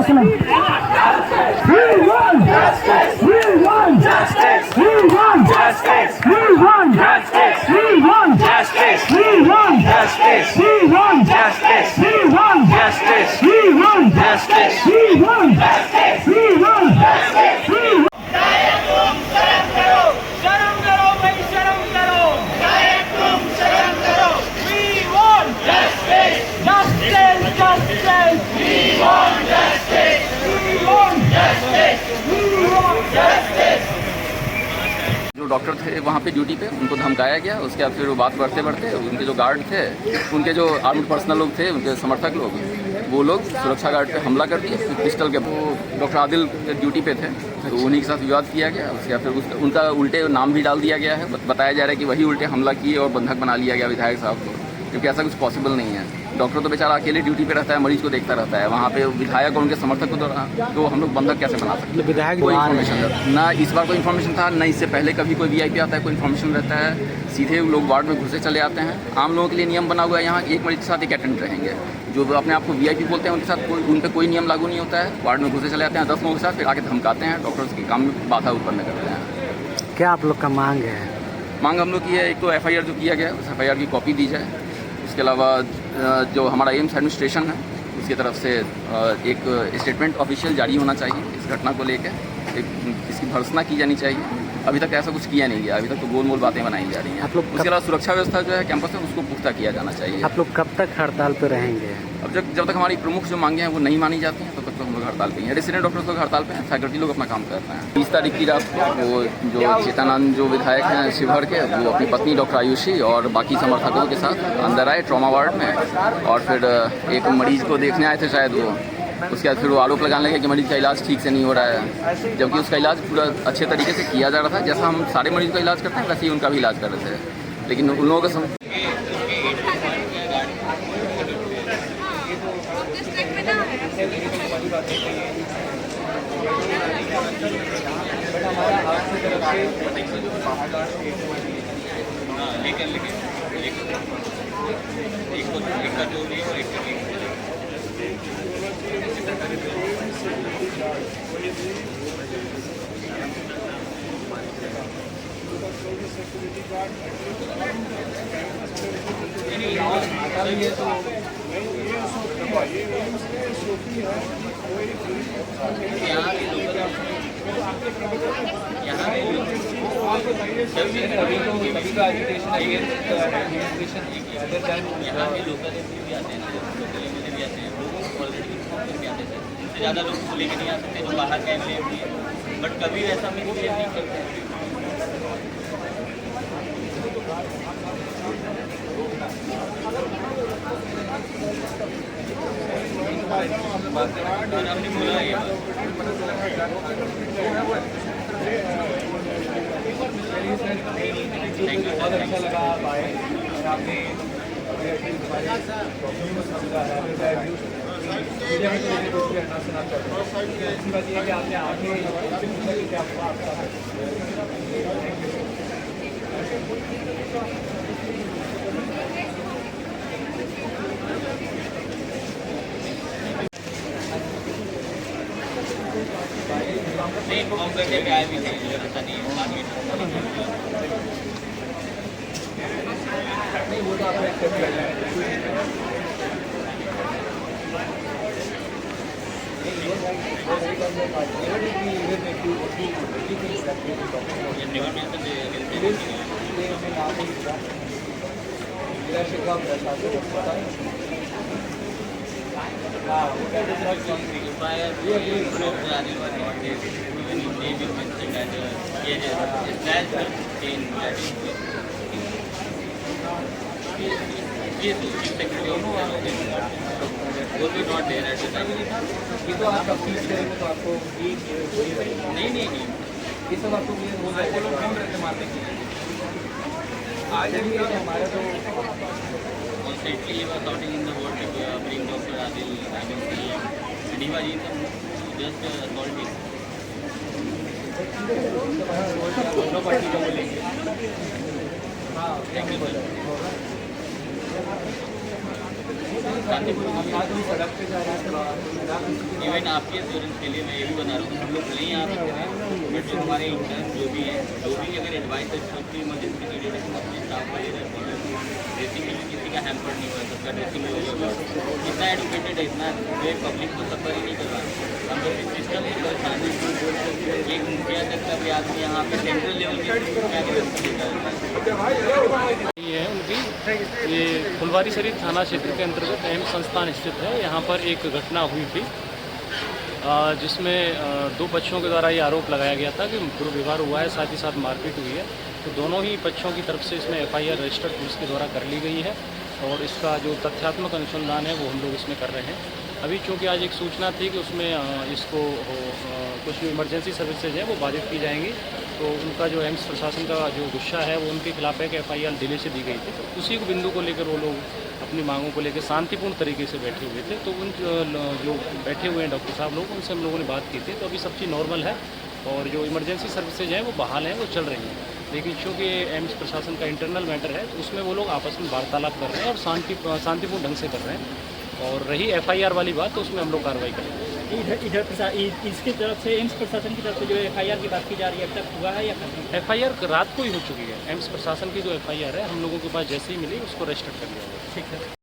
सुनो। We want justice. We want justice. We want justice. We want justice. We want justice. We want justice. We want justice. We want justice. We want justice. We want justice. We want justice. We want शर्म करो भाई, शर्म करो। शर्म करो। We want justice. Justice, justice. We want justice. We want justice. We want justice. जो doctor थे वहाँ पे ड्यूटी पे, उनको धमकाया गया। उसके बाद फिर वो बात बढ़ते बढ़ते उनके जो गार्ड थे, उनके जो आर्म्ड पर्सनल लोग थे, उनके समर्थक लोग, वो लोग सुरक्षा गार्ड पे हमला कर दिए पिस्टल के। वो डॉक्टर आदिल ड्यूटी पे थे, तो उन्हीं के साथ विवाद किया गया। उसके बाद फिर उनका उल्टे नाम भी डाल दिया गया है। बताया जा रहा है कि वही उल्टे हमला किए और बंधक बना लिया गया विधायक साहब को, क्योंकि ऐसा कुछ पॉसिबल नहीं है। डॉक्टर तो बेचारा अकेले ड्यूटी पे रहता है, मरीज को देखता रहता है। वहाँ पे विधायक और उनके समर्थक को तो हम लोग बंधक कैसे बना सकते हैं? विधायक कोई इन्फॉर्मेशन ना इस बार कोई इन्फॉर्मेशन था, ना इससे पहले कभी कोई वीआईपी आता है कोई इन्फॉर्मेशन रहता है। सीधे लोग वार्ड में घुसे चले आते हैं। आम लोगों के लिए नियम बना हुआ है, यहाँ एक मरीज के साथ एक अटेंडेंट रहेंगे। जो अपने आप को वीआईपी बोलते हैं उनके साथ उन पर कोई नियम लागू नहीं होता है। वार्ड में घुसे चले आते हैं 10 लोगों के साथ, फिर आके धमकाते हैं, डॉक्टर्स के काम में बाधा उत्पन्न करते हैं। क्या आप लोग का मांग है? मांग हम लोग की है, एक तो एफआईआर जो किया गया है उस एफआईआर की कॉपी दी जाए। उसके अलावा जो हमारा एम्स एडमिनिस्ट्रेशन है उसकी तरफ से एक स्टेटमेंट ऑफिशियल जारी होना चाहिए इस घटना को लेकर। इसकी भर्त्सना की जानी चाहिए। अभी तक ऐसा कुछ किया नहीं गया, अभी तक तो गोल मोल बातें बनाई जा रही हैं। आप लोग उसके अलावा सुरक्षा व्यवस्था जो है कैंपस में उसको पुख्ता किया जाना चाहिए। आप लोग कब तक हड़ताल पर रहेंगे? अब जब तक हमारी प्रमुख जो मांगे हैं वो नहीं मानी जाती हैं तब तक तो हम लोग हड़ताल पे हैं। रेसिडेंट डॉक्टर्स लोग हड़ताल पे हैं, फैकल्टी लोग अपना काम कर रहे हैं। 20 तारीख की रात को वो जो चेतनानंद जो विधायक हैं शिवहर के, वो अपनी पत्नी डॉक्टर आयुषी और बाकी समर्थकों के साथ अंदर आए ट्रॉमा वार्ड में, और फिर एक मरीज को देखने आए थे शायद वो। उसके बाद फिर वो आरोप लगाने लगे कि मरीज़ का इलाज ठीक से नहीं हो रहा है, जबकि उसका इलाज पूरा अच्छे तरीके से किया जा रहा था। जैसा हम सारे मरीज़ का इलाज करते हैं वैसे ही उनका भी इलाज कर रहे थे, लेकिन उन लोगों का ज़्यादा लोग को लेके नहीं आ सकते जो बाहर का एमएलए भी है, बट कभी ऐसा में नहीं करते। हमने बोला ये बहुत अच्छा लगा आप आए और आपने मीडिया में तो ये कुछ भी हटना सुना चाहते हैं। अच्छी बात यह है कि आपने आगे क्या हुआ आपका। नहीं फॉर्म करके भी आए भी थे, ऐसा नहीं नहीं वो तो आपने एक्सेप्ट कर लिया। वो भी not there at the time. ये तो आप फीस करेंगे तो आपको नहीं ये सब आपको हो जाएगा। लोग कौन रहते मारने के लिए आ जाएंगे हमारे तो constantly he was shouting in the world to bring Dr. Adil, I mean CM, and he was just assaulting. दोनों पार्टी को बोलेंगे। हाँ Thank you, sir. सड़क पे जा रहे हैं। इवन आपके एश्योरेंस के लिए मैं ये भी बता रहा हूँ, हम लोग भले ही यहाँ पे करें, बट जो हमारे इंटर्न जो भी है, जो भी अगर एडवाइस है सबकी इमरजेंसी नीडेड है, हम अपने स्टाफ का ले रहे हैं। ड्रेसिंग में भी किसी का हैम्पर नहीं हुआ, सबका ड्रेसिंग में होगा। इतना एडुकेटेड है, इतना वे पब्लिक को सफर ही नहीं कर रहा। हम लोग इस सिस्टम में परेशान हैं। एक मुखिया तक का भी आदमी यहाँ पे सेंट्रल लेवल के ये है उनकी, ये फुलवारी शरीफ थाना क्षेत्र के अंतर्गत एम्स संस्थान स्थित है। यहाँ पर एक घटना हुई थी जिसमें दो पक्षों के द्वारा ये आरोप लगाया गया था कि दुर्व्यवहार हुआ है, साथ ही साथ मारपीट हुई है। तो दोनों ही पक्षों की तरफ से इसमें FIR रजिस्टर्ड पुलिस के द्वारा कर ली गई है और इसका जो तथ्यात्मक अनुसंधान है वो हम लोग इसमें कर रहे हैं। अभी चूँकि आज एक सूचना थी कि उसमें इसको कुछ इमरजेंसी सर्विसेज है वो बाधित की जाएंगी, तो उनका जो एम्स प्रशासन का जो गुस्सा है वो उनके खिलाफ है कि FIR दिल्ली से दी गई थी। तो उसी को बिंदु को लेकर वो लोग अपनी मांगों को लेकर शांतिपूर्ण तरीके से बैठे हुए थे। तो उन जो बैठे हुए हैं डॉक्टर साहब लोग, उनसे हम लोगों ने बात की थी। तो अभी सब चीज़ नॉर्मल है और जो इमरजेंसी सर्विसेज हैं वो बहाल हैं, वो चल रही हैं। लेकिन चूँकि एम्स प्रशासन का इंटरनल मैटर है तो उसमें वो लोग आपस में वार्तालाप कर रहे हैं और शांतिपूर्ण ढंग से कर रहे हैं। और रही FIR वाली बात तो उसमें हम लोग कार्रवाई करेंगे। इसकी तरफ से एम्स प्रशासन की तरफ से जो FIR की बात की जा रही है, अब तक हुआ है या नहीं? FIR रात को ही हो चुकी है। एम्स प्रशासन की जो FIR है हम लोगों के पास जैसे ही मिली उसको रजिस्टर कर लिया हुआ है। ठीक है।